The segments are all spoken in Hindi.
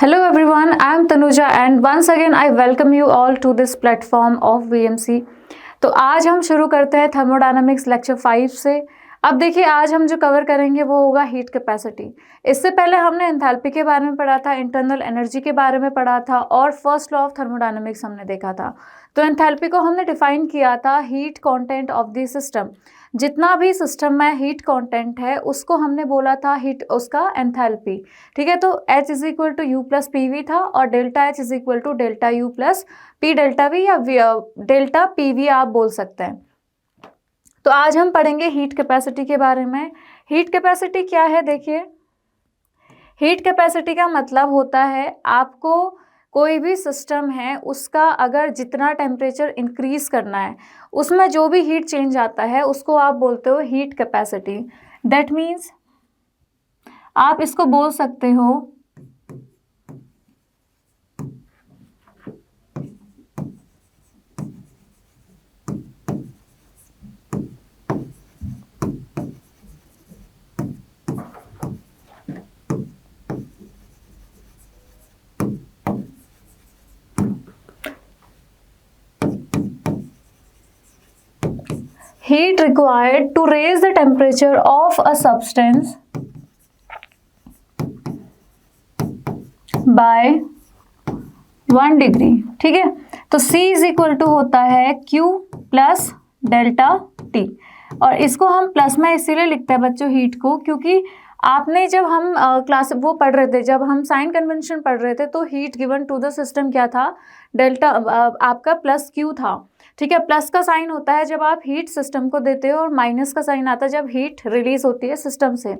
Hello everyone, I am Tanuja and once again I welcome you all to this platform of VMC। तो आज हम शुरू करते हैं थर्मोडायनामिक्स लेक्चर 5 से। अब देखिए आज हम जो कवर करेंगे वो होगा हीट कैपेसिटी। इससे पहले हमने एंथैल्पी के बारे में पढ़ा था, इंटरनल एनर्जी के बारे में पढ़ा था और फर्स्ट लॉ ऑफ थर्मोडायनामिक्स हमने देखा था। तो एंथैल्पी को हमने डिफाइन किया था heat content of the system. जितना भी सिस्टम में हीट कंटेंट है उसको हमने बोला था हीट उसका एंथैल्पी। ठीक है, तो H is equal to U plus P V था और delta H is equal to delta U plus P delta V या डेल्टा पी वी आप बोल सकते हैं। तो आज हम पढ़ेंगे हीट कैपेसिटी के बारे में। हीट कैपेसिटी क्या है? देखिए, हीट कैपेसिटी का मतलब होता है आपको कोई भी सिस्टम है उसका अगर जितना टेम्परेचर इंक्रीज करना है उसमें जो भी हीट चेंज आता है उसको आप बोलते हो हीट कैपेसिटी। दैट मीन्स आप इसको बोल सकते हो heat required to raise the temperature of a substance by 1 degree. ठीक है, तो C इज इक्वल टू होता है Q प्लस डेल्टा T और इसको हम प्लस में इसीलिए लिखते हैं बच्चों हीट को, क्योंकि आपने जब हम क्लास वो पढ़ रहे थे, जब हम साइन कन्वेंशन पढ़ रहे थे तो heat given to the system क्या था? डेल्टा आपका प्लस Q था। ठीक है, प्लस का साइन होता है जब आप हीट सिस्टम को देते हो और माइनस का साइन आता है जब हीट रिलीज होती है सिस्टम से।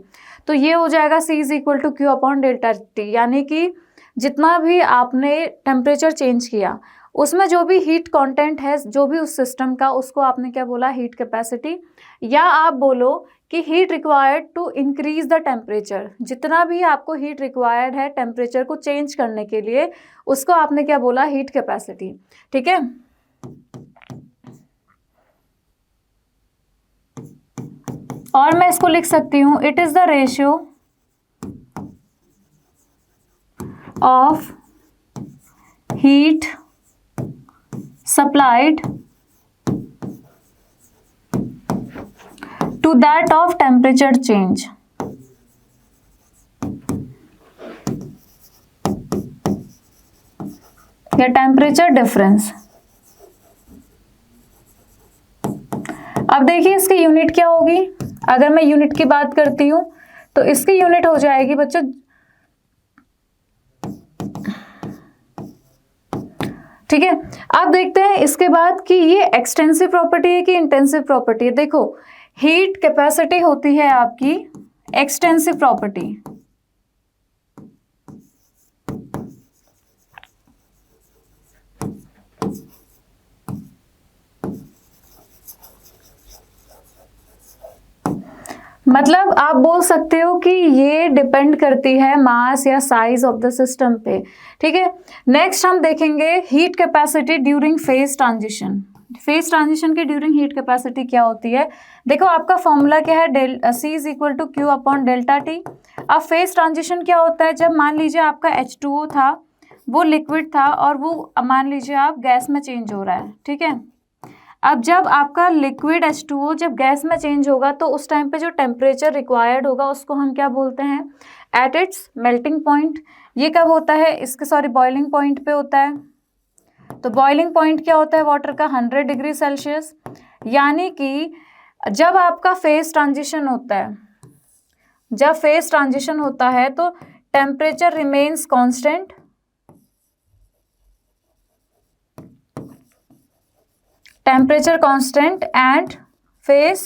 तो ये हो जाएगा C is equal to Q upon delta T, यानी कि जितना भी आपने टेम्परेचर चेंज किया उसमें जो भी हीट कंटेंट है जो भी उस सिस्टम का, उसको आपने क्या बोला? Heat capacity. या आप बोलो कि heat required to increase the temperature, जितना भी आपको हीट रिक्वायर्ड है टेम्परेचर को चेंज करने के लिए उसको आपने क्या बोला? Heat capacity. ठीक है, और मैं इसको लिख सकती हूँ it is the ratio of heat supplied to that of temperature change। या टेम्परेचर डिफरेंस। अब देखिए इसकी यूनिट क्या होगी? अगर मैं यूनिट की बात करती हूं तो इसकी यूनिट हो जाएगी बच्चों, ठीक है। अब देखते हैं इसके बाद कि ये एक्सटेंसिव प्रॉपर्टी है कि इंटेंसिव प्रॉपर्टी है। देखो, हीट कैपेसिटी होती है आपकी एक्सटेंसिव प्रॉपर्टी। मतलब आप बोल सकते हो कि ये डिपेंड करती है मास या साइज ऑफ द सिस्टम पे। ठीक है, नेक्स्ट हम देखेंगे heat capacity during phase transition. Phase transition की ड्यूरिंग हीट कैपेसिटी क्या होती है? देखो आपका फॉर्मूला क्या है? C is equal to Q upon delta T। अब फेज ट्रांजिशन क्या होता है? जब मान लीजिए आपका H2O था, वो लिक्विड था और वो मान लीजिए आप गैस में चेंज हो रहा है। ठीक है, अब जब आपका लिक्विड H2O जब गैस में चेंज होगा तो उस टाइम पे जो टेम्परेचर रिक्वायर्ड होगा उसको हम क्या बोलते हैं? At its melting point. ये कब होता है? इसके बॉइलिंग पॉइंट पे होता है। तो बॉइलिंग पॉइंट क्या होता है वाटर का? 100 डिग्री सेल्सियस। यानी कि जब आपका फेज ट्रांजिशन होता है, जब फेज ट्रांजिशन होता है तो temperature remains constant, temperature constant and phase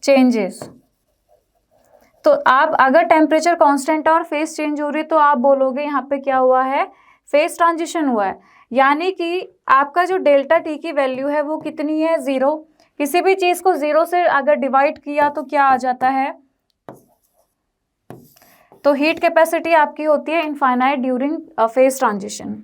changes. तो आप अगर टेम्परेचर कांस्टेंट और फेज चेंज हो रही है तो आप बोलोगे यहाँ पे क्या हुआ है? फेज ट्रांजिशन हुआ है। यानी कि आपका जो डेल्टा टी की वैल्यू है वो कितनी है? 0। किसी भी चीज को 0 से अगर डिवाइड किया तो क्या आ जाता है? तो हीट कैपेसिटी आपकी होती है इनफाइनाइट ड्यूरिंग फेज ट्रांजिशन।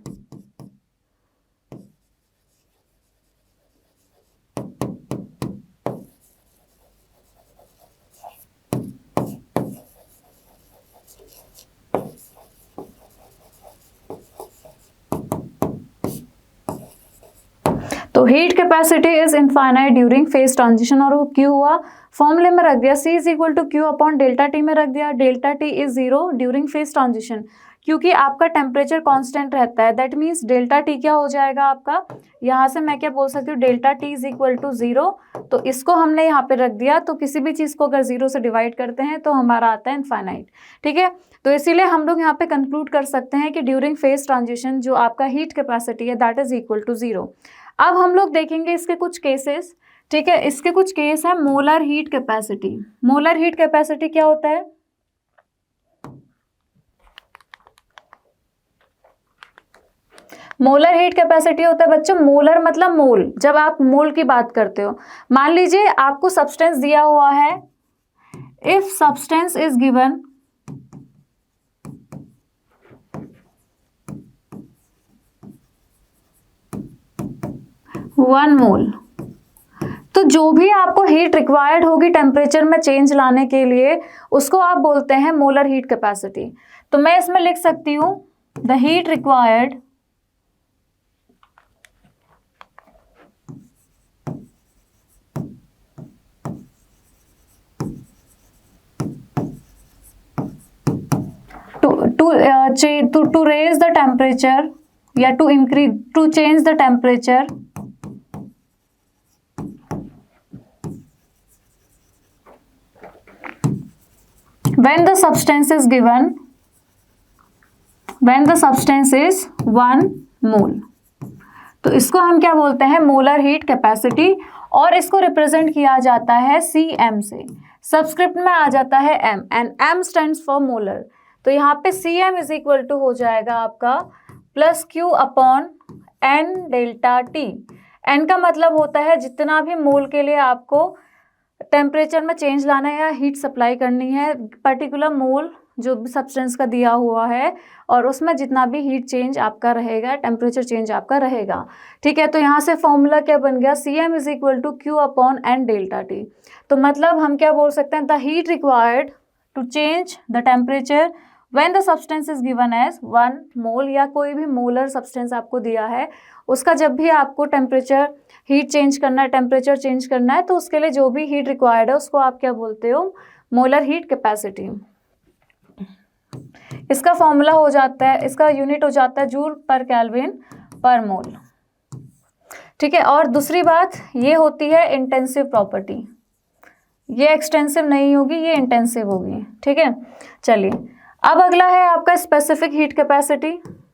तो heat capacity is infinite during phase transition, और वो क्यू हुआ फॉर्मूले में रख दिया, C is equal to Q upon delta T में रख दिया, delta T is 0 during phase transition, क्योंकि आपका टेम्परेचर कांस्टेंट रहता है, दैट मीन्स डेल्टा टी क्या हो जाएगा आपका, यहाँ से मैं क्या बोल सकती हूँ, delta T is equal to 0, तो इसको हमने यहाँ पे रख दिया, तो किसी भी चीज़ को अगर 0 से डिवाइड करते हैं तो हमारा आता है इनफाइनाइट, ठीक है। तो इसीलिए हम लोग यहाँ पे कंक्लूड कर सकते हैं कि ड्यूरिंग फेज ट्रांजिशन जो आपका हीट कैपेसिटी है दैट इज इक्वल टू 0। अब हम लोग देखेंगे इसके कुछ केसेस, ठीक है। इसके कुछ केस है molar heat capacity. Molar heat capacity क्या होता है, मोलर हीट कैपेसिटी होता है बच्चों, मोलर मतलब मोल, जब आप मोल की बात करते हो, मान लीजिए आपको सब्सटेंस दिया हुआ है, इफ सब्सटेंस इज गिवन 1 मोल, तो जो भी आपको हीट रिक्वायर्ड होगी टेम्परेचर में चेंज लाने के लिए उसको आप बोलते हैं मोलर हीट कैपेसिटी। तो मैं इसमें लिख सकती हूँ the heat required to raise the temperature या to change the temperature when the substance is given, when the substance is 1 मोल, तो इसको हम क्या बोलते हैं, मोलर हीट कैपेसिटी, और इसको रिप्रेजेंट किया जाता है Cm से, सबस्क्रिप्ट में आ जाता है M and M stands for molar. तो यहाँ पे Cm इज इक्वल टू हो जाएगा आपका plus Q upon N delta T। N का मतलब होता है जितना भी मोल के लिए आपको टेम्परेचर में चेंज लाना है या हीट सप्लाई करनी है, पर्टिकुलर मोल जो भी सब्सटेंस का दिया हुआ है, और उसमें जितना भी हीट चेंज आपका रहेगा, टेम्परेचर चेंज आपका रहेगा, ठीक है। तो यहाँ से फॉर्मूला क्या बन गया, Cm is equal to Q upon N delta T। तो मतलब हम क्या बोल सकते हैं, the heat required to change the temperature when the substance is given as 1 mole, या कोई भी मोलर सब्सटेंस आपको दिया है उसका जब भी आपको टेम्परेचर हीट चेंज करना है, टेम्परेचर चेंज करना है, तो उसके लिए जो भी हीट रिक्वायर्ड है उसको आप क्या बोलते हो, मोलर हीट कैपेसिटी। इसका फॉर्मूला हो जाता है, इसका यूनिट हो जाता है जूल पर केल्विन पर मोल, ठीक है। और दूसरी बात ये होती है इंटेंसिव प्रॉपर्टी, ये एक्सटेंसिव नहीं होगी, ये इंटेंसिव होगी, ठीक है। चलिए अब अगला है आपका specific heat capacity.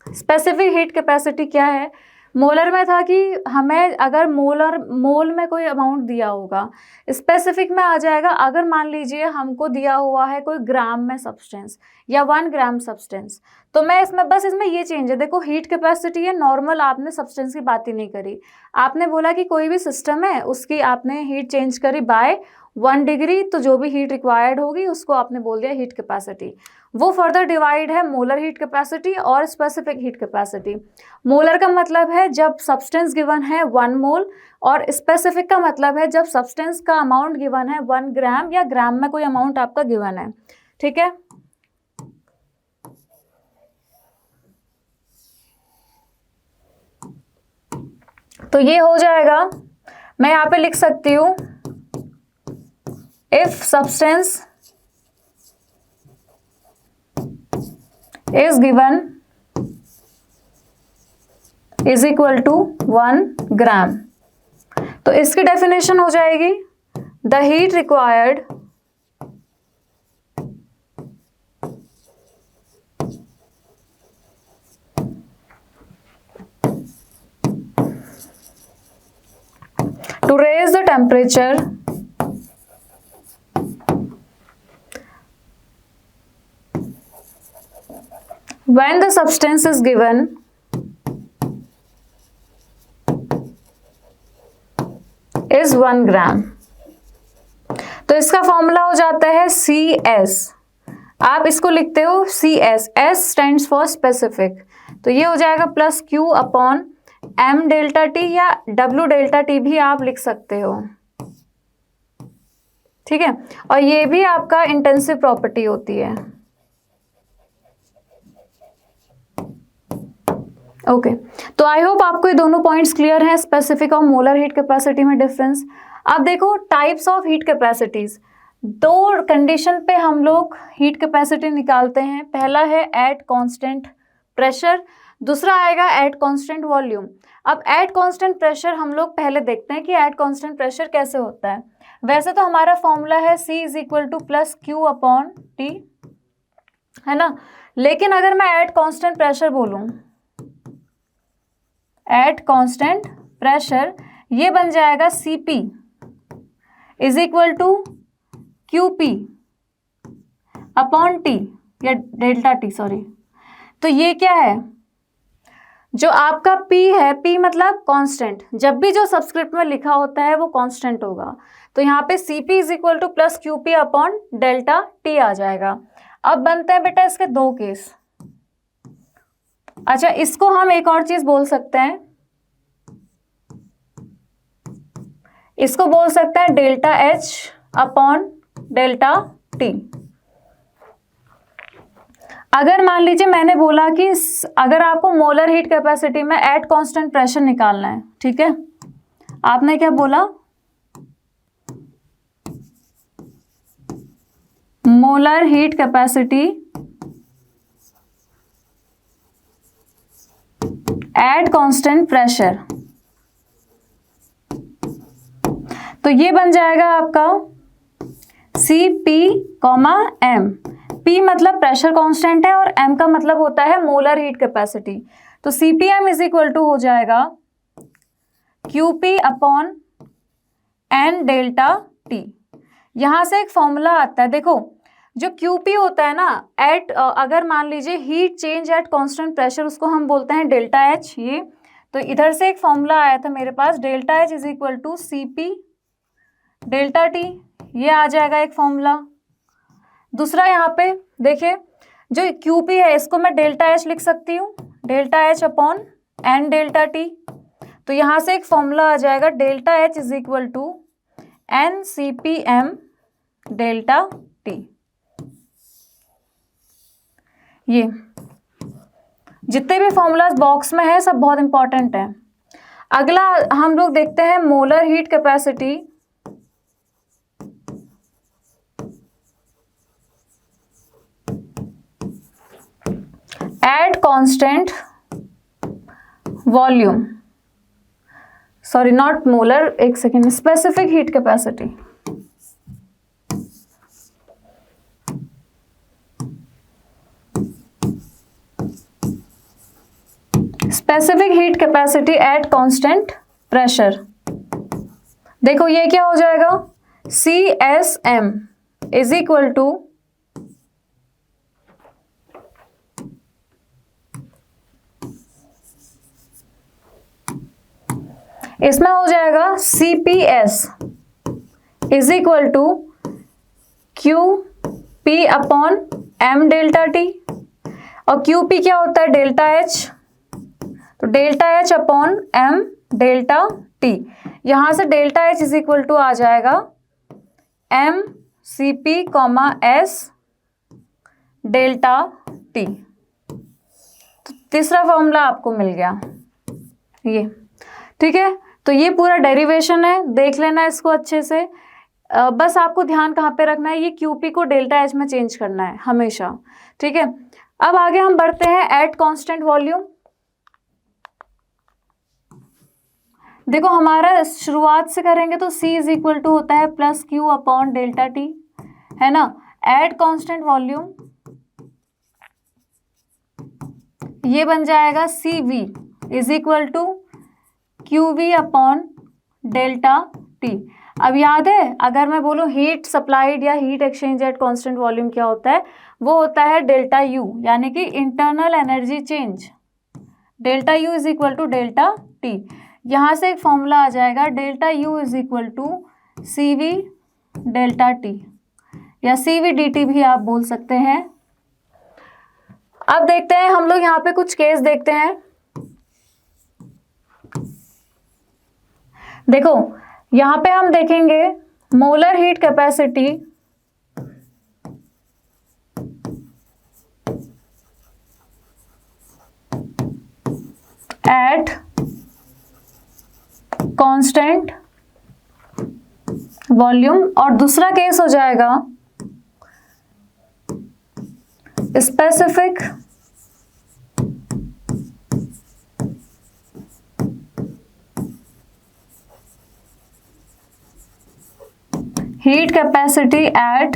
Specific heat capacity क्या है, मोलर में था कि हमें अगर मोल में कोई अमाउंट दिया होगा, स्पेसिफिक में आ जाएगा अगर मान लीजिए हमको दिया हुआ है कोई ग्राम में सब्सटेंस या 1 ग्राम सब्सटेंस, तो मैं इसमें ये चेंज है, देखो हीट कैपेसिटी है नॉर्मल, आपने सब्सटेंस की बात ही नहीं करी, आपने बोला कि कोई भी सिस्टम है उसकी आपने हीट चेंज करी बाय 1 डिग्री, तो जो भी हीट रिक्वायर्ड होगी उसको आपने बोल दिया हीट कैपेसिटी। वो फर्दर डिवाइड है मोलर हीट कैपेसिटी और स्पेसिफिक हीट कैपेसिटी। मोलर का मतलब है जब सब्सटेंस गिवन है 1 मोल, और स्पेसिफिक का मतलब है जब सब्सटेंस का अमाउंट गिवन है 1 ग्राम या ग्राम में कोई अमाउंट आपका गिवन है, ठीक है। तो ये हो जाएगा, मैं यहाँ पे लिख सकती हूँ if substance is given is equal to 1 gram, तो इसकी डेफिनेशन हो जाएगी the heat required to raise the temperature when the substance is given is 1 gram. तो इसका फॉर्मूला हो जाता है CS, आप इसको लिखते हो CS, S stands for specific, तो ये हो जाएगा plus Q upon M delta T या W डेल्टा T भी आप लिख सकते हो, ठीक है। और ये भी आपका इंटेंसिव प्रॉपर्टी होती है। ओके तो आई होप आपको ये दोनों पॉइंट्स क्लियर हैं, स्पेसिफिक और मोलर हीट कैपेसिटी में डिफरेंस। अब देखो टाइप्स ऑफ हीट कैपेसिटीज, दो कंडीशन पे हम लोग हीट कैपेसिटी निकालते हैं। पहला है एट कांस्टेंट प्रेशर, दूसरा आएगा एट कांस्टेंट वॉल्यूम। अब एट कांस्टेंट प्रेशर हम लोग पहले देखते हैं कि एट कांस्टेंट प्रेशर कैसे होता है। वैसे तो हमारा फॉर्मूला है C is equal to plus Q upon T, है ना, लेकिन अगर मैं एट कांस्टेंट प्रेशर बोलूं, एट कांस्टेंट प्रेशर, ये बन जाएगा Cp is equal to Qp upon T या डेल्टा टी, सॉरी। तो ये क्या है, जो आपका P है, P मतलब कांस्टेंट, जब भी जो सबस्क्रिप्ट में लिखा होता है वो कांस्टेंट होगा। तो यहाँ पे Cp is equal to plus Qp upon delta T आ जाएगा। अब बनते हैं बेटा इसके दो केस। अच्छा, इसको हम एक और चीज बोल सकते हैं, इसको बोल सकते हैं delta H upon delta T. अगर मान लीजिए मैंने बोला कि अगर आपको मोलर हीट कैपेसिटी में एट कांस्टेंट प्रेशर निकालना है, ठीक है, आपने क्या बोला, molar heat capacity at constant pressure, तो ये बन जाएगा आपका Cp, M। P मतलब प्रेशर कांस्टेंट है और M का मतलब होता है मोलर हीट कैपेसिटी। तो Cpm इज इक्वल टू हो जाएगा Qp upon N delta T। यहां से एक फॉर्मूला आता है, देखो जो Qp होता है ना, एट अगर मान लीजिए heat change at constant pressure, उसको हम बोलते हैं डेल्टा H। ये तो इधर से एक फॉर्मूला आया था मेरे पास, delta H is equal to Cp delta T, ये आ जाएगा एक फॉर्मूला। दूसरा यहाँ पे देखिए, जो Qp है इसको मैं डेल्टा H लिख सकती हूँ, delta H upon N delta T। तो यहाँ से एक फॉर्मूला आ जाएगा, delta H is equal to NCpM delta T। ये जितने भी फॉर्मूलाज बॉक्स में है सब बहुत इंपॉर्टेंट है। अगला हम लोग देखते हैं molar heat capacity at constant volume, sorry not molar, एक second, specific heat capacity. Specific heat capacity at constant pressure, देखो ये क्या हो जाएगा, CSM इज इक्वल टू इसमें हो जाएगा CPS is equal to QP upon M delta T, और QP क्या होता है, डेल्टा H, तो delta H upon M delta T। यहां से delta H is equal to आ जाएगा MCP, S डेल्टा T। तो तीसरा फॉर्मूला आपको मिल गया ये, ठीक है। तो ये पूरा डेरिवेशन है, देख लेना इसको अच्छे से। बस आपको ध्यान कहाँ पे रखना है, ये Qp को डेल्टा H में चेंज करना है हमेशा, ठीक है। अब आगे हम बढ़ते हैं एट कांस्टेंट वॉल्यूम। देखो हमारा शुरुआत से करेंगे तो C इज इक्वल टू होता है plus Q upon delta T, है ना। एट कांस्टेंट वॉल्यूम ये बन जाएगा CV is equal to QV upon delta T. अब याद है, अगर मैं बोलूँ हीट सप्लाइड या heat exchange at constant volume क्या होता है, वो होता है डेल्टा U, यानी कि internal energy change. Delta U is equal to delta T. यहाँ से एक फॉर्मूला आ जाएगा, delta U is equal to CV delta T, या CV dt भी आप बोल सकते हैं। अब देखते हैं हम लोग यहाँ पे कुछ केस देखते हैं। देखो यहाँ पे हम देखेंगे molar heat capacity at constant volume, और दूसरा केस हो जाएगा specific heat capacity at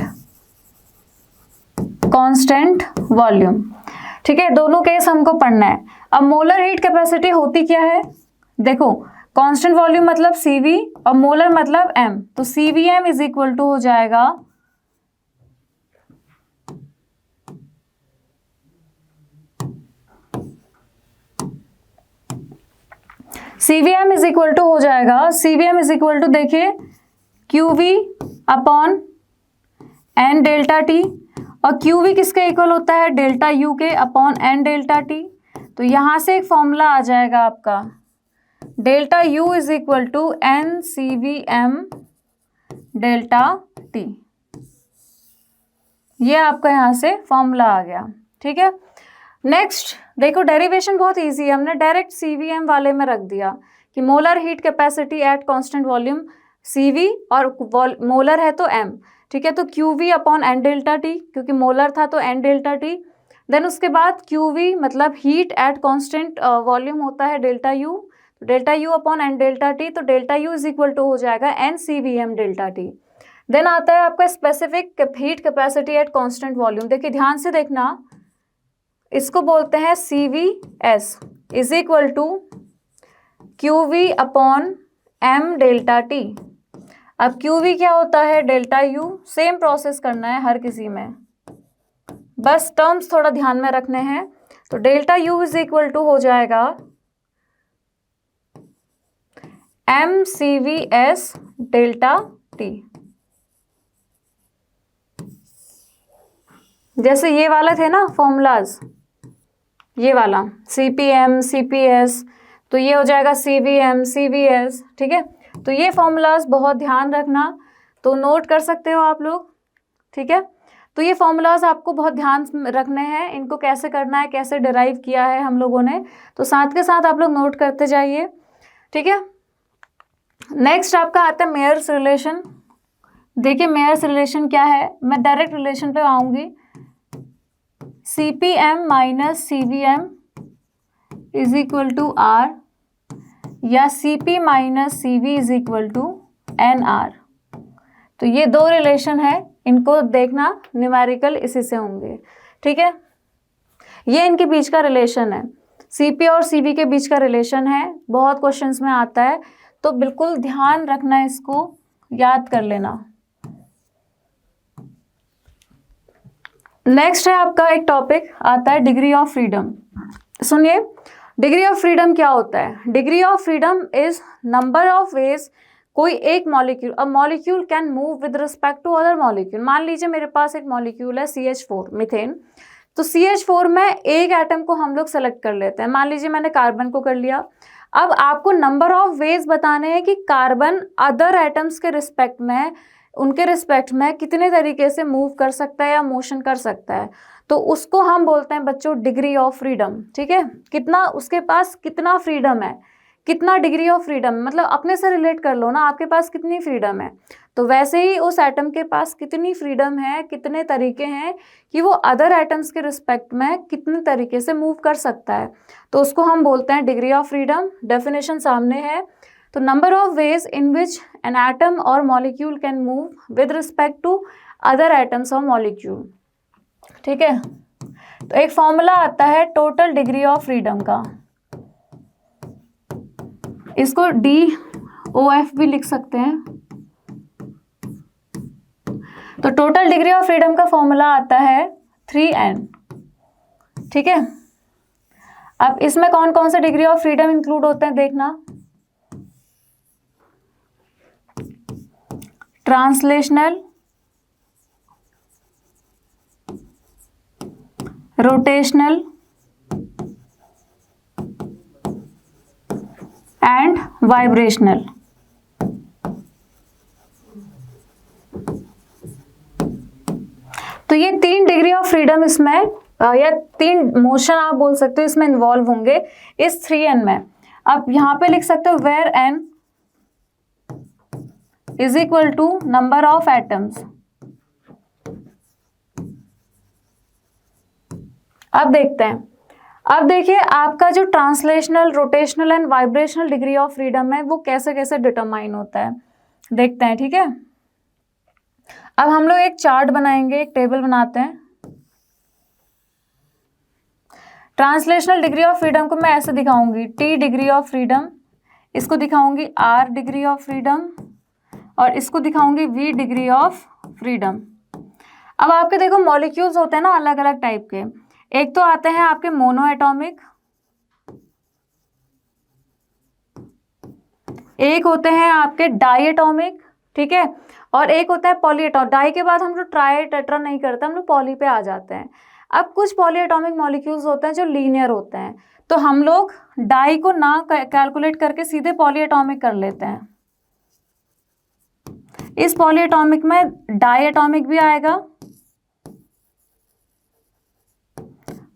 constant volume. ठीक है, दोनों केस हमको पढ़ना है। अब मोलर हीट कैपेसिटी होती क्या है, देखो कांस्टेंट वॉल्यूम मतलब CV और मोलर मतलब M, तो CVM इज इक्वल टू हो जाएगा CVM इज इक्वल टू हो जाएगा, CVM इज इक्वल टू देखिए QV upon N delta T, और QV किसके इक्वल होता है, डेल्टा U के अपॉन N डेल्टा T। तो यहाँ से एक फॉर्मूला आ जाएगा आपका, delta U is equal to NCVM delta T। ये आपका यहाँ से फॉर्मूला आ गया। ठीक है, नेक्स्ट देखो डेरिवेशन बहुत इजी है, हमने डायरेक्ट CVM वाले में रख दिया कि molar heat capacity at constant volume CV और मोलर है तो M। ठीक है, तो QV upon N delta T, क्योंकि मोलर था तो N डेल्टा T। देन उसके बाद QV मतलब हीट एट कांस्टेंट वॉल्यूम होता है delta U, delta U upon N delta T, तो delta U is equal to हो जाएगा NCVM डेल्टा T। देन आता है आपका specific heat capacity at constant volume. देखिए ध्यान से देखना, इसको बोलते हैं CVS is equal to QV upon M delta T। अब QV क्या होता है, डेल्टा U। सेम प्रोसेस करना है हर किसी में, बस टर्म्स थोड़ा ध्यान में रखने हैं। तो delta U is equal to हो जाएगा MCVS डेल्टा T। जैसे ये वाले थे ना फॉर्मूलाज, ये वाला CPM CPS, तो ये हो जाएगा CVM CVS। ठीक है, तो ये फॉर्मूलाज बहुत ध्यान रखना, तो नोट कर सकते हो आप लोग। ठीक है, तो ये फॉर्मूलाज आपको बहुत ध्यान रखने हैं, इनको कैसे करना है, कैसे डिराइव किया है हम लोगों ने, तो साथ के साथ आप लोग नोट करते जाइए। ठीक है, नेक्स्ट आपका आता है मेयर्स रिलेशन। देखिए मेयर्स रिलेशन क्या है, मैं डायरेक्ट रिलेशन पे आऊँगी। CPM minus CVM is equal to R, या CP minus CV is equal to NR। तो ये दो रिलेशन है, इनको देखना न्यूमेरिकल इसी से होंगे। ठीक है, ये इनके बीच का रिलेशन है, CP और CV के बीच का रिलेशन है, बहुत क्वेश्चंस में आता है, तो बिल्कुल ध्यान रखना है, इसको याद कर लेना। नेक्स्ट है आपका एक टॉपिक आता है डिग्री ऑफ फ्रीडम। सुनिए, डिग्री ऑफ फ्रीडम क्या होता है, degree of freedom is number of ways कोई एक molecule, a molecule can move with respect to other molecule. मान लीजिए मेरे पास एक मॉलिक्यूल है CH4 मीथेन, तो CH4 में एक एटम को हम लोग सेलेक्ट कर लेते हैं, मान लीजिए मैंने कार्बन को कर लिया। अब आपको नंबर ऑफ वेज बताने हैं कि कार्बन अदर एटम्स के रिस्पेक्ट में, उनके रिस्पेक्ट में कितने तरीके से मूव कर सकता है या मोशन कर सकता है, तो उसको हम बोलते हैं बच्चों डिग्री ऑफ फ्रीडम। ठीक है, कितना उसके पास कितना फ्रीडम है, कितना डिग्री ऑफ फ्रीडम, मतलब अपने से रिलेट कर लो ना, आपके पास कितनी फ्रीडम है, तो वैसे ही उस एटम के पास कितनी फ्रीडम है, कितने तरीके हैं कि वो अदर एटम्स के रिस्पेक्ट में कितने तरीके से मूव कर सकता है, तो उसको हम बोलते हैं डिग्री ऑफ फ्रीडम। डेफिनेशन सामने है, तो number of ways in which an atom or molecule can move with respect to other atoms or molecule. ठीक है, तो एक फॉर्मूला आता है टोटल डिग्री ऑफ फ्रीडम का, इसको DOF भी लिख सकते हैं। तो टोटल डिग्री ऑफ फ्रीडम का फॉर्मूला आता है 3N। ठीक है, अब इसमें कौन कौन से डिग्री ऑफ फ्रीडम इंक्लूड होते हैं देखना, ट्रांसलेशनल, रोटेशनल एंड वाइब्रेशनल। तो ये 3 डिग्री ऑफ फ्रीडम इसमें या 3 मोशन आप बोल सकते हो इसमें इन्वॉल्व होंगे इस 3n में। अब यहाँ पे लिख सकते हो where n is equal to number of atoms. अब देखते हैं, अब देखिए आपका जो translational, rotational and vibrational degree of freedom है वो कैसे कैसे डिटरमाइन होता है, देखते हैं। ठीक है, अब हम लोग एक चार्ट बनाएंगे, एक टेबल बनाते हैं। ट्रांसलेशनल डिग्री ऑफ फ्रीडम को मैं ऐसे दिखाऊंगी, T डिग्री ऑफ फ्रीडम, इसको दिखाऊंगी R डिग्री ऑफ फ्रीडम, और इसको दिखाऊंगी V डिग्री ऑफ फ्रीडम। अब आपके देखो मॉलिक्यूल्स होते हैं ना अलग अलग टाइप के, एक तो आते हैं आपके मोनो एटॉमिक, एक होते हैं आपके डाई एटॉमिक, ठीक है, और एक होता है पॉली एटॉमिक। डाई के बाद हम लोग ट्राई टेट्रा नहीं करते, हम लोग पॉली पे आ जाते हैं। अब कुछ पॉली एटॉमिक मॉलिक्यूल्स होते हैं जो लीनियर होते हैं, तो हम लोग डाई को ना कैलकुलेट करके सीधे पॉली एटॉमिक कर लेते हैं। इस पॉली एटॉमिक में डाई एटॉमिक भी आएगा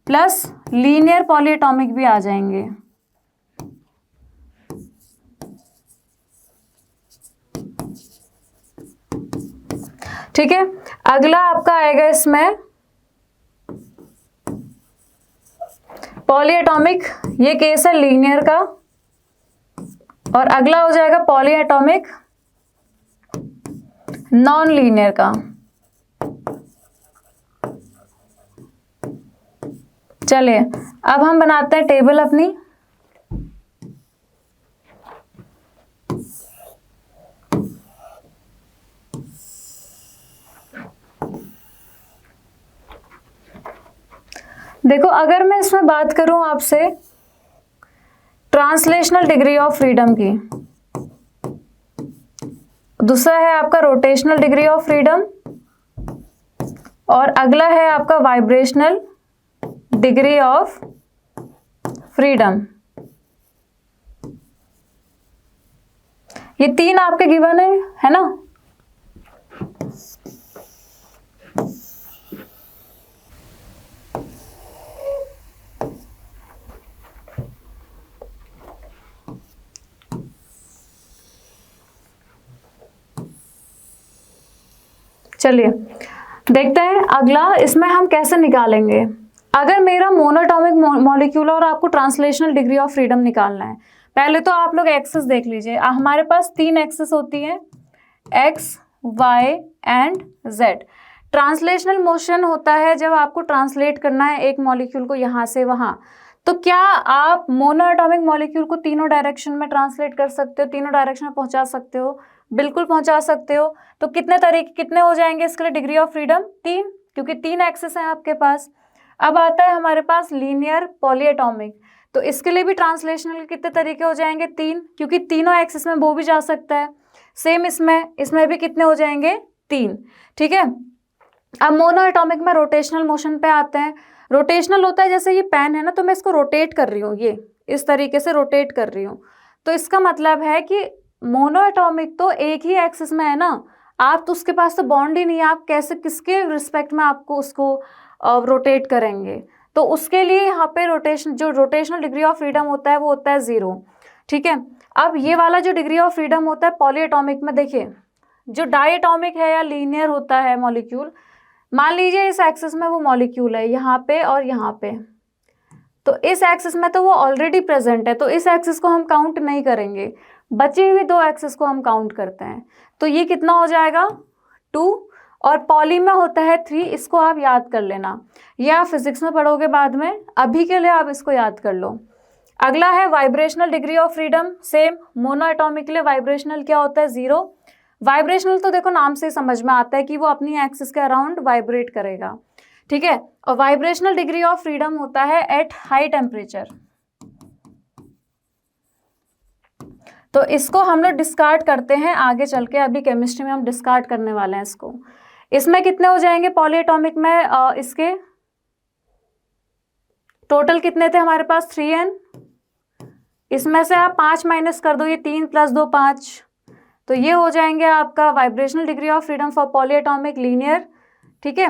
प्लस लीनियर पॉली एटॉमिक भी आ जाएंगे। ठीक है, अगला आपका आएगा इसमें पॉली एटॉमिक, ये केस है लीनियर का, और अगला हो जाएगा पॉली एटॉमिक नॉन लीनियर का। चलिए अब हम बनाते हैं टेबल अपनी। देखो अगर मैं इसमें बात करूं आपसे ट्रांसलेशनल डिग्री ऑफ फ्रीडम की, दूसरा है आपका रोटेशनल डिग्री ऑफ फ्रीडम, और अगला है आपका वाइब्रेशनल डिग्री ऑफ फ्रीडम। ये 3 आपके गिवन है ना। चलिए देखते हैं अगला इसमें हम कैसे निकालेंगे। अगर मेरा मोनोटॉमिक मॉलिक्यूल और आपको ट्रांसलेशनल डिग्री ऑफ फ्रीडम निकालना है, पहले तो आप लोग एक्सेस देख लीजिए। हमारे पास 3 एक्सेस होती है, X, Y and Z. Translational motion होता है जब आपको ट्रांसलेट करना है एक मॉलिक्यूल को यहाँ से वहाँ। तो क्या आप मोनोएटॉमिक मॉलिक्यूल को तीनों डायरेक्शन में ट्रांसलेट कर सकते हो, तीनों डायरेक्शन में पहुँचा सकते हो? बिल्कुल पहुँचा सकते हो। तो कितने हो जाएंगे इसके लिए डिग्री ऑफ फ्रीडम? 3, क्योंकि 3 एक्सेस हैं आपके पास। अब आता है हमारे पास लीनियर पॉलीएटॉमिक, तो इसके लिए भी ट्रांसलेशनल कितने तरीके हो जाएंगे? 3, क्योंकि तीनों एक्सेस में वो भी जा सकता है। सेम इसमें भी कितने हो जाएंगे? 3। ठीक है, अब मोनोएटॉमिक में रोटेशनल मोशन पे आते हैं। रोटेशनल होता है जैसे ये पेन है ना, तो मैं इसको रोटेट कर रही हूँ, ये इस तरीके से रोटेट कर रही हूँ, तो इसका मतलब है कि मोनोएटॉमिक तो एक ही एक्सिस में है ना, आप तो उसके पास तो बॉन्ड ही नहीं है, आप कैसे किसके रिस्पेक्ट में आपको उसको रोटेट करेंगे? तो उसके लिए यहाँ पे रोटेशनल डिग्री ऑफ फ्रीडम होता है वो होता है 0। ठीक है, अब ये वाला जो डिग्री ऑफ फ्रीडम होता है पॉलीएटॉमिक में, देखिए जो डायएटॉमिक है या लीनियर होता है मॉलिक्यूल, मान लीजिए इस एक्सिस में वो मॉलिक्यूल है यहाँ पे और यहाँ पे, तो इस एक्सिस में तो वो ऑलरेडी प्रेजेंट है, तो इस एक्सिस को हम काउंट नहीं करेंगे, बची हुई 2 एक्सिस को हम काउंट करते हैं। तो ये कितना हो जाएगा? 2, और पॉली में होता है 3, इसको आप याद कर लेना, ये आप फिजिक्स में पढ़ोगे बाद में, अभी के लिए आप इसको याद कर लो। अगला है vibrational degree of freedom, same monoatomic के लिए वाइब्रेशनल क्या होता है? 0। वाइब्रेशनल तो देखो नाम से समझ में आता है कि वो अपनी एक्सिस के अराउंड वाइब्रेट करेगा। ठीक है, और वाइब्रेशनल डिग्री ऑफ फ्रीडम होता है एट हाई टेम्परेचर। तो इसको हम लोग डिस्कार्ड करते हैं आगे चल के, अभी केमिस्ट्री में हम डिस्कार्ड करने वाले हैं इसको। इसमें कितने हो जाएंगे पॉलीएटॉमिक में? इसके टोटल कितने थे हमारे पास? 3n। इसमें से आप 5 माइनस कर दो, ये 3 + 2 5, तो ये हो जाएंगे आपका vibrational degree of freedom for polyatomic linear ठीक है।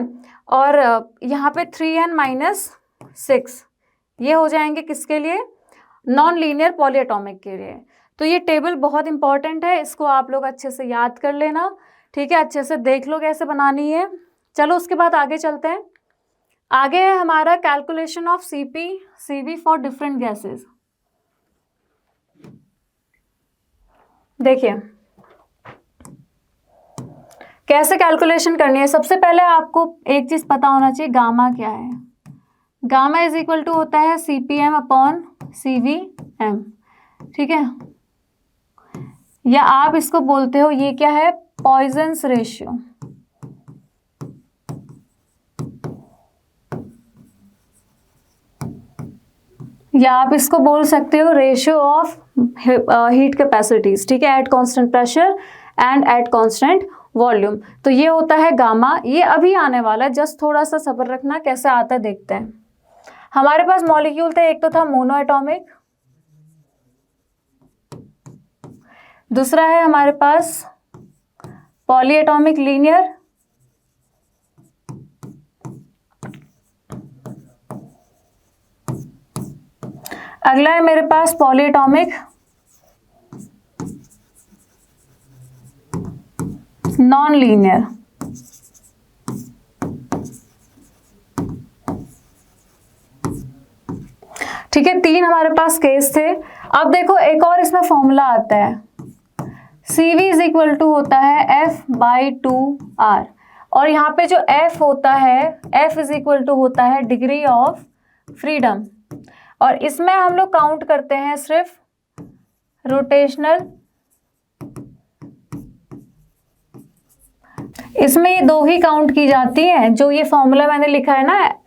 और यहाँ पे 3n-6 ये हो जाएंगे किसके लिए, नॉन लीनियर पॉलीएटॉमिक के लिए। तो ये टेबल बहुत इंपॉर्टेंट है, इसको आप लोग अच्छे से याद कर लेना, ठीक है, अच्छे से देख लो कैसे बनानी है। चलो उसके बाद आगे चलते हैं। आगे है हमारा calculation of CP CV for different gases. देखिए कैसे कैलकुलेशन करनी है। सबसे पहले आपको एक चीज पता होना चाहिए, गामा क्या है। गामा इज इक्वल टू होता है CPm अपॉन CVm, ठीक है, या आप इसको बोलते हो ये क्या है, पॉइजन्स रेशियो। या आप इसको बोल सकते हो रेशियो ऑफ हीट कैपेसिटीज, ठीक है, eight constant pressure and eight constant volume. तो ये होता है गामा, ये अभी आने वाला है, जस्ट थोड़ा सा सब्र रखना, कैसे आता है देखते हैं। हमारे पास मॉलिक्यूल थे, एक तो था मोनो एटॉमिक, दूसरा है हमारे पास पॉलीएटॉमिक लीनियर, अगला है मेरे पास पॉलीएटॉमिक नॉन लीनियर। ठीक है, 3 हमारे पास केस थे। अब देखो एक और इसमें फॉर्मूला आता है, CV इज इक्वल टू होता है F/2R, और यहाँ पे जो F होता है, F इज इक्वल टू होता है डिग्री ऑफ फ्रीडम, और इसमें हम लोग काउंट करते हैं सिर्फ रोटेशनल, इसमें ये 2 ही काउंट की जाती हैं। जो ये फॉर्मूला मैंने लिखा है ना,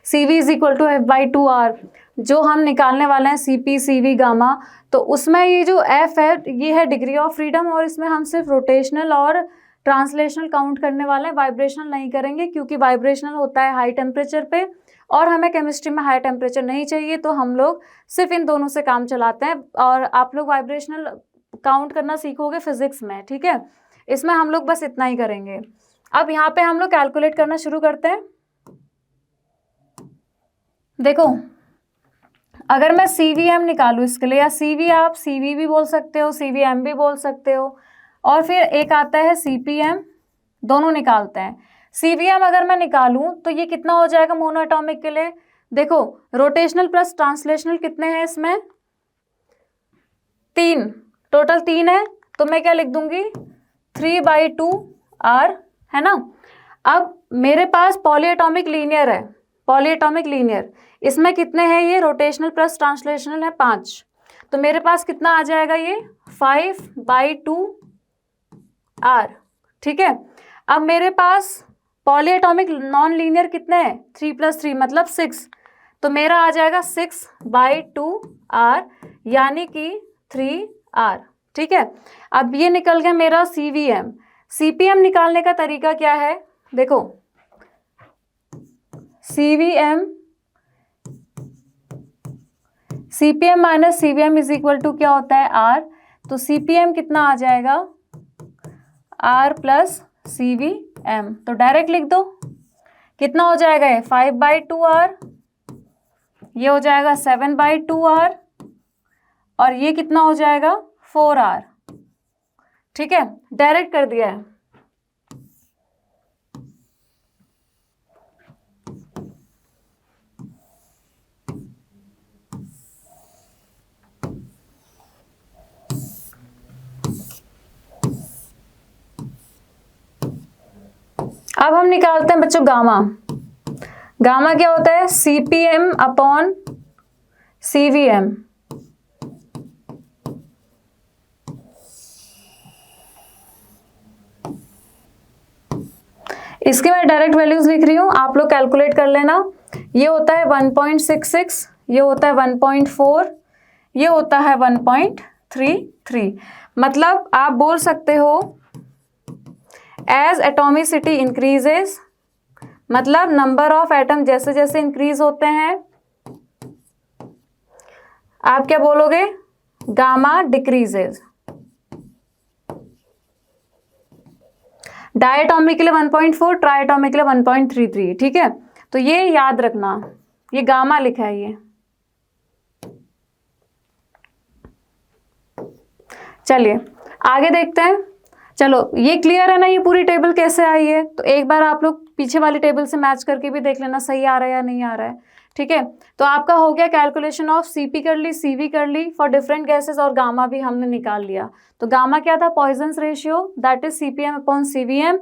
CV is equal to F/2R, जो हम निकालने वाले हैं CP CV गामा, तो उसमें ये जो F है ये है डिग्री ऑफ फ्रीडम, और इसमें हम सिर्फ रोटेशनल और ट्रांसलेशनल काउंट करने वाले हैं, वाइब्रेशनल नहीं करेंगे, क्योंकि वाइब्रेशनल होता है हाई टेम्परेचर पे, और हमें केमिस्ट्री में हाई टेम्परेचर नहीं चाहिए, तो हम लोग सिर्फ इन दोनों से काम चलाते हैं। और आप लोग वाइब्रेशनल काउंट करना सीखोगे फिजिक्स में, ठीक है, इसमें हम लोग बस इतना ही करेंगे। अब यहाँ पे हम लोग कैलकुलेट करना शुरू करते हैं। देखो अगर मैं CVm निकालूँ इसके लिए, या CV आप CV भी बोल सकते हो, CVm भी बोल सकते हो, और फिर एक आता है CPm, दोनों निकालते हैं। CVm अगर मैं निकालूँ तो ये कितना हो जाएगा मोनो एटॉमिक के लिए, देखो रोटेशनल प्लस ट्रांसलेशनल कितने हैं इसमें, 3, टोटल 3 है, तो मैं क्या लिख दूंगी 3/2R, है ना। अब मेरे पास पॉलीएटॉमिक लीनियर है, पॉलीएटॉमिक लीनियर, इसमें कितने हैं ये, रोटेशनल प्लस ट्रांसलेशनल है 5, तो मेरे पास कितना आ जाएगा ये 5/2R, ठीक है। अब मेरे पास पॉलीएटॉमिक नॉन लीनियर कितने हैं, 3 + 3 मतलब 6, तो मेरा आ जाएगा 6/2R, यानी कि 3R, ठीक है। अब ये निकल गया मेरा CVm। CPm निकालने का तरीका क्या है, देखो CPm minus CVm is equal to क्या होता है R, तो CPm कितना आ जाएगा R प्लस CVm, तो डायरेक्ट लिख दो, कितना हो जाएगा ये 5/2R, ये हो जाएगा 7/2R, और ये कितना हो जाएगा 4R, ठीक है, डायरेक्ट कर दिया है। अब हम निकालते हैं बच्चों गामा। गामा क्या होता है, CPm अपॉन CVm। इसके मैं डायरेक्ट वैल्यूज लिख रही हूँ, आप लोग कैलकुलेट कर लेना। ये होता है 1.66, ये होता है 1.4, ये होता है 1.33। मतलब आप बोल सकते हो एज एटॉमिसिटी इंक्रीजेस, मतलब नंबर ऑफ एटम जैसे जैसे इंक्रीज होते हैं, आप क्या बोलोगे, गामा डिक्रीजेस। डायटोमिक के लिए 1.4, ट्राइटोमिक के लिए 1.33, ठीक है। तो ये याद रखना, ये गामा लिखा है ये। चलिए आगे देखते हैं। चलो ये क्लियर है ना, ये पूरी टेबल कैसे आई है। तो एक बार आप लोग पीछे वाली टेबल से मैच करके भी देख लेना सही आ रहा है या नहीं आ रहा है, ठीक है। तो आपका हो गया कैलकुलेशन ऑफ सीपी कर ली, सीवी कर ली फॉर डिफरेंट गैसेस, और गामा भी हमने निकाल लिया। तो गामा क्या था, Poisson's ratio, that is CPM upon CVM.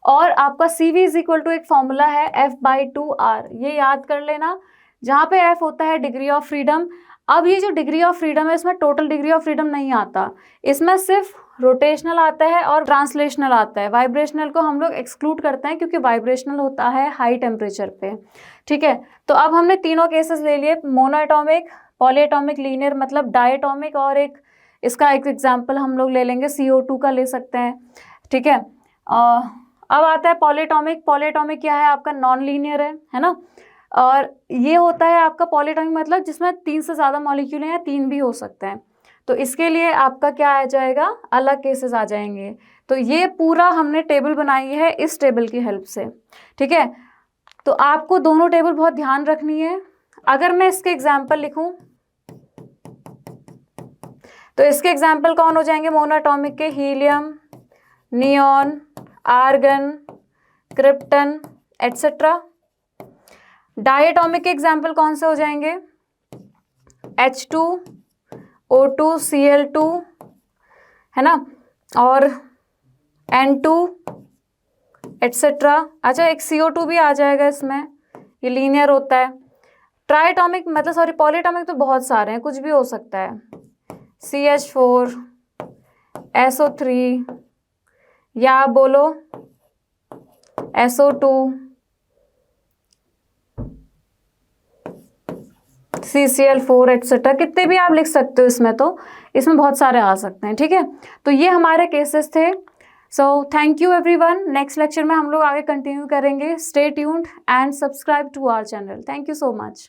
और आपका सीवी इज इक्वल टू एक फॉर्मूला है F/2R, ये याद कर लेना, जहाँ पे F होता है डिग्री ऑफ फ्रीडम। अब ये जो डिग्री ऑफ फ्रीडम है, इसमें टोटल डिग्री ऑफ फ्रीडम नहीं आता, इसमें सिर्फ रोटेशनल आता है और ट्रांसलेशनल आता है। वाइब्रेशनल को हम लोग एक्सक्लूड करते हैं क्योंकि वाइब्रेशनल होता है हाई टेम्परेचर पे, ठीक है। तो अब हमने तीनों केसेस ले लिए, मोनोएटॉमिक, पॉलीएटॉमिक, लीनियर मतलब डायटोमिक, और एक इसका एक एग्जांपल हम लोग ले लेंगे CO2 का ले सकते हैं, ठीक है। अब आता है पॉलीएटॉमिक। पॉलीएटॉमिक क्या है आपका, नॉन लीनियर है ना। और ये होता है आपका पॉलीएटॉमिक मतलब जिसमें 3 से ज़्यादा मॉलिक्यूल हैं, या 3 भी हो सकते हैं। तो इसके लिए आपका क्या आ जाएगा, अलग केसेस आ जाएंगे। तो ये पूरा हमने टेबल बनाई है इस टेबल की हेल्प से, ठीक है। तो आपको दोनों टेबल बहुत ध्यान रखनी है। अगर मैं इसके एग्जाम्पल लिखूं तो इसके एग्जाम्पल कौन हो जाएंगे, मोनोएटॉमिक के helium, neon, argon, krypton etcetera. Diatomic के एग्जाम्पल कौन से हो जाएंगे, H2, O2, Cl2, है ना, और N2 एटसेट्रा। अच्छा एक CO2 भी आ जाएगा इसमें, ये लीनियर होता है। ट्राइटोमिक मतलब सॉरी पॉलीटोमिक तो बहुत सारे हैं, कुछ भी हो सकता है, CH4, SO3, या बोलो SO2, CCl4 एटसेट्रा, कितने भी आप लिख सकते हो इसमें, तो इसमें बहुत सारे आ सकते हैं, ठीक है। तो ये हमारे केसेस थे। So thank you everyone. Next lecture में हम लोग आगे कंटिन्यू करेंगे। Stay tuned and subscribe to our channel. Thank you so much.